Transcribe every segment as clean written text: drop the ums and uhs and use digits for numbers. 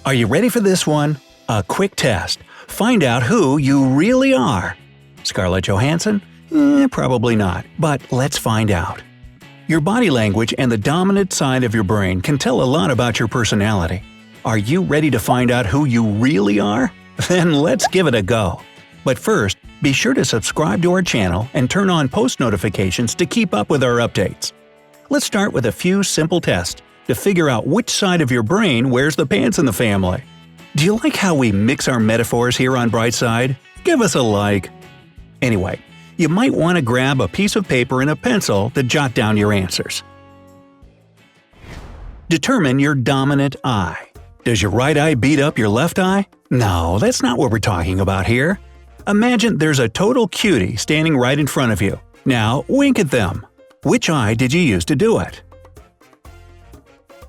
Are you ready for this one? A quick test. Find out who you really are. Scarlett Johansson? Probably not, but let's find out. Your body language and the dominant side of your brain can tell a lot about your personality. Are you ready to find out who you really are? Then let's give it a go. But first, be sure to subscribe to our channel and turn on post notifications to keep up with our updates. Let's start with a few simple tests to figure out which side of your brain wears the pants in the family. Do you like how we mix our metaphors here on Brightside? Give us a like. Anyway, you might want to grab a piece of paper and a pencil to jot down your answers. Determine your dominant eye. Does your right eye beat up your left eye? No, that's not what we're talking about here. Imagine there's a total cutie standing right in front of you. Now, wink at them. Which eye did you use to do it?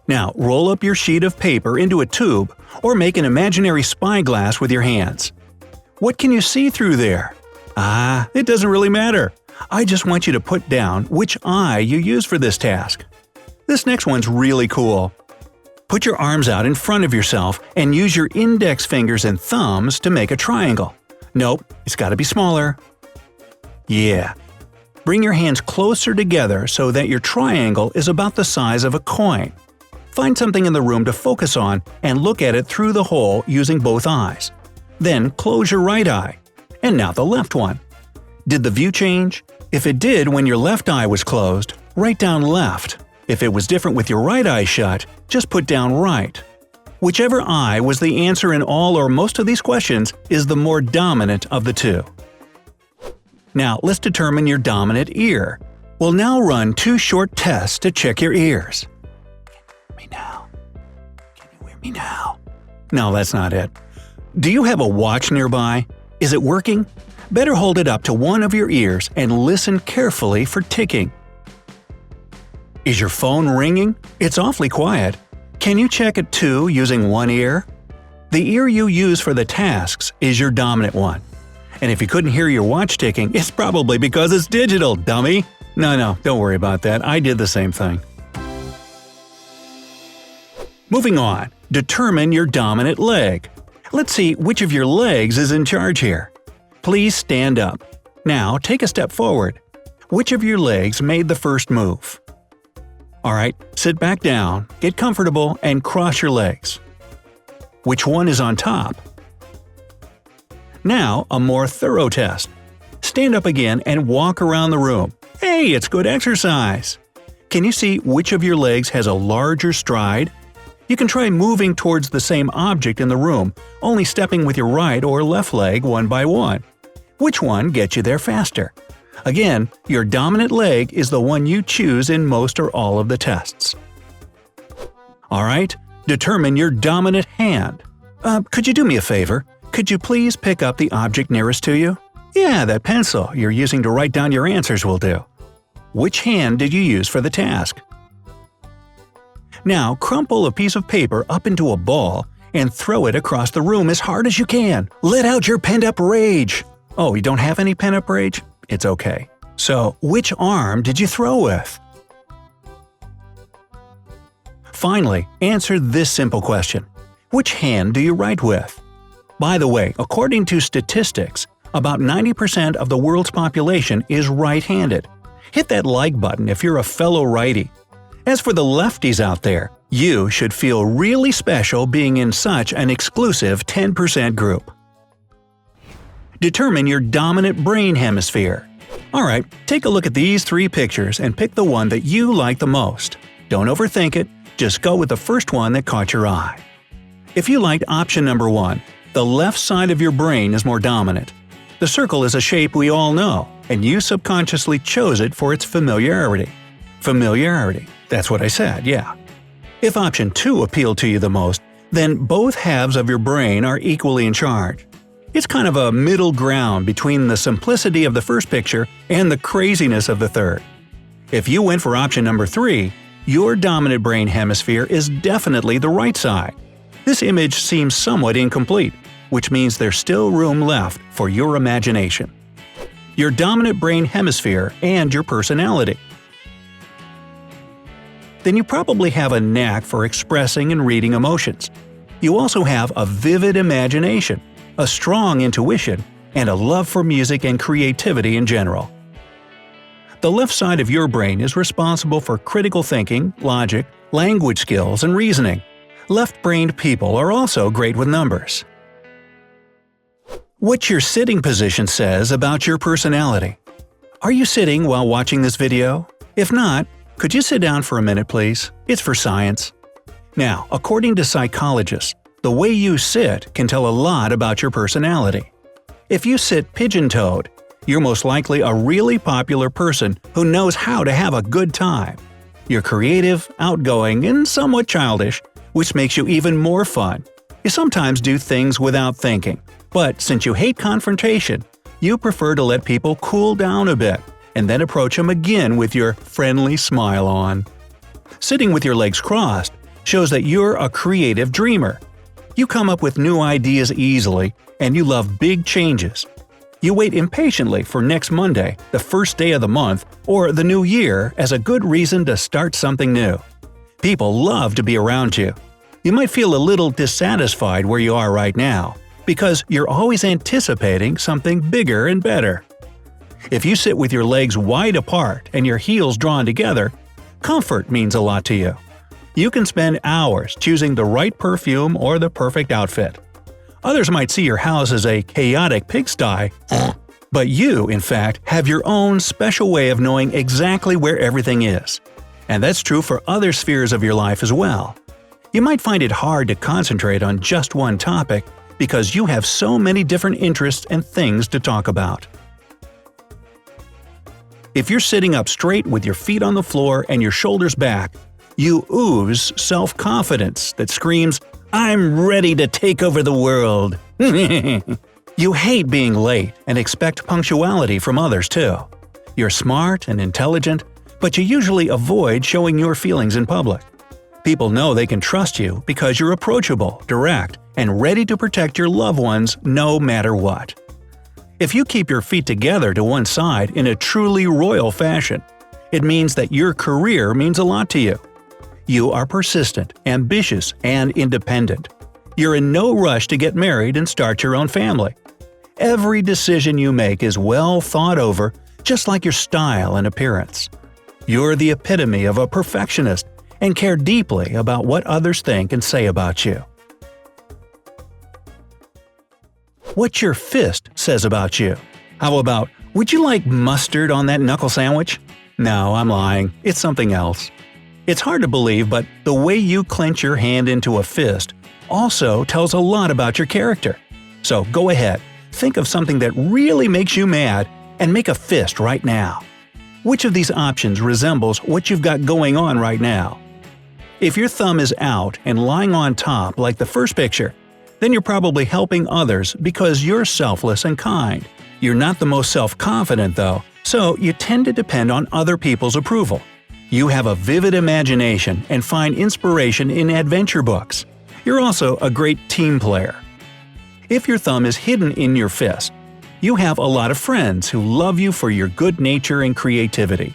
Now, roll up your sheet of paper into a tube or make an imaginary spyglass with your hands. What can you see through there? It doesn't really matter. I just want you to put down which eye you use for this task. This next one's really cool. Put your arms out in front of yourself and use your index fingers and thumbs to make a triangle. Nope, it's got to be smaller. Yeah. Bring your hands closer together so that your triangle is about the size of a coin. Find something in the room to focus on and look at it through the hole using both eyes. Then close your right eye. And now the left one. Did the view change? If it did when your left eye was closed, write down left. If it was different with your right eye shut, just put down right. Whichever eye was the answer in all or most of these questions is the more dominant of the two. Now let's determine your dominant ear. We'll now run 2 short tests to check your ears. Can you hear me now? Can you hear me now? No, that's not it. Do you have a watch nearby? Is it working? Better hold it up to one of your ears and listen carefully for ticking. Is your phone ringing? It's awfully quiet. Can you check it too using one ear? The ear you use for the tasks is your dominant one. And if you couldn't hear your watch ticking, it's probably because it's digital, dummy! No, don't worry about that. I did the same thing. Moving on, determine your dominant leg. Let's see which of your legs is in charge here. Please stand up. Now take a step forward. Which of your legs made the first move? Alright, sit back down, get comfortable, and cross your legs. Which one is on top? Now, a more thorough test. Stand up again and walk around the room. Hey, it's good exercise! Can you see which of your legs has a larger stride? You can try moving towards the same object in the room, only stepping with your right or left leg one by one. Which one gets you there faster? Again, your dominant leg is the one you choose in most or all of the tests. Alright, determine your dominant hand. Could you do me a favor? Could you please pick up the object nearest to you? Yeah, that pencil you're using to write down your answers will do. Which hand did you use for the task? Now, crumple a piece of paper up into a ball and throw it across the room as hard as you can. Let out your pent-up rage! Oh, you don't have any pent-up rage? It's okay. So, which arm did you throw with? Finally, answer this simple question. Which hand do you write with? By the way, according to statistics, about 90% of the world's population is right-handed. Hit that like button if you're a fellow righty. As for the lefties out there, you should feel really special being in such an exclusive 10% group. Determine your dominant brain hemisphere. Alright, take a look at these 3 pictures and pick the one that you like the most. Don't overthink it, just go with the first one that caught your eye. If you liked option number 1, the left side of your brain is more dominant. The circle is a shape we all know, and you subconsciously chose it for its familiarity. Familiarity, that's what I said, yeah. If option 2 appealed to you the most, then both halves of your brain are equally in charge. It's kind of a middle ground between the simplicity of the first picture and the craziness of the third. If you went for option number 3, your dominant brain hemisphere is definitely the right side. This image seems somewhat incomplete, which means there's still room left for your imagination. Your dominant brain hemisphere and your personality. Then you probably have a knack for expressing and reading emotions. You also have a vivid imagination, a strong intuition, and a love for music and creativity in general. The left side of your brain is responsible for critical thinking, logic, language skills, and reasoning. Left-brained people are also great with numbers. What your sitting position says about your personality. Are you sitting while watching this video? If not, could you sit down for a minute, please? It's for science. Now, according to psychologists, the way you sit can tell a lot about your personality. If you sit pigeon-toed, you're most likely a really popular person who knows how to have a good time. You're creative, outgoing, and somewhat childish, which makes you even more fun. You sometimes do things without thinking, but since you hate confrontation, you prefer to let people cool down a bit, and then approach them again with your friendly smile on. Sitting with your legs crossed shows that you're a creative dreamer. You come up with new ideas easily, and you love big changes. You wait impatiently for next Monday, the first day of the month, or the new year as a good reason to start something new. People love to be around you. You might feel a little dissatisfied where you are right now, because you're always anticipating something bigger and better. If you sit with your legs wide apart and your heels drawn together, comfort means a lot to you. You can spend hours choosing the right perfume or the perfect outfit. Others might see your house as a chaotic pigsty, but you, in fact, have your own special way of knowing exactly where everything is. And that's true for other spheres of your life as well. You might find it hard to concentrate on just one topic because you have so many different interests and things to talk about. If you're sitting up straight with your feet on the floor and your shoulders back, you ooze self-confidence that screams, "I'm ready to take over the world." You hate being late and expect punctuality from others too. You're smart and intelligent, but you usually avoid showing your feelings in public. People know they can trust you because you're approachable, direct, and ready to protect your loved ones no matter what. If you keep your feet together to one side in a truly royal fashion, it means that your career means a lot to you. You are persistent, ambitious, and independent. You're in no rush to get married and start your own family. Every decision you make is well thought over, just like your style and appearance. You're the epitome of a perfectionist and care deeply about what others think and say about you. What your fist says about you. How about, "Would you like mustard on that knuckle sandwich?" No, I'm lying. It's something else. It's hard to believe, but the way you clench your hand into a fist also tells a lot about your character. So go ahead, think of something that really makes you mad and make a fist right now. Which of these options resembles what you've got going on right now? If your thumb is out and lying on top like the first picture, then you're probably helping others because you're selfless and kind. You're not the most self-confident though, so you tend to depend on other people's approval. You have a vivid imagination and find inspiration in adventure books. You're also a great team player. If your thumb is hidden in your fist, you have a lot of friends who love you for your good nature and creativity.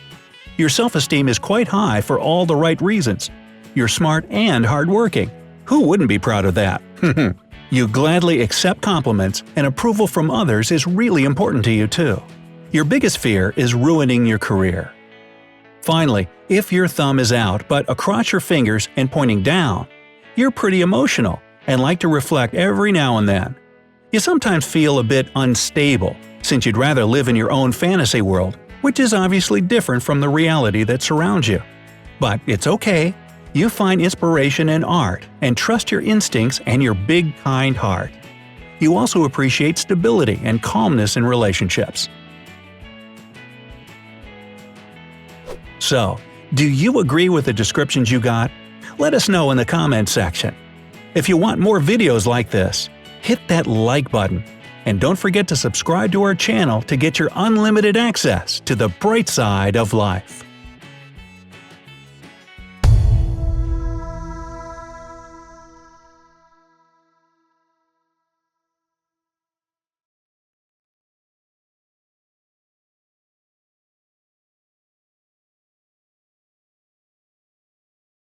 Your self-esteem is quite high for all the right reasons. You're smart and hardworking. Who wouldn't be proud of that? You gladly accept compliments, and approval from others is really important to you too. Your biggest fear is ruining your career. Finally, if your thumb is out but across your fingers and pointing down, you're pretty emotional and like to reflect every now and then. You sometimes feel a bit unstable, since you'd rather live in your own fantasy world, which is obviously different from the reality that surrounds you. But it's okay. You find inspiration in art and trust your instincts and your big, kind heart. You also appreciate stability and calmness in relationships. So, do you agree with the descriptions you got? Let us know in the comments section. If you want more videos like this, hit that like button. And don't forget to subscribe to our channel to get your unlimited access to the bright side of life.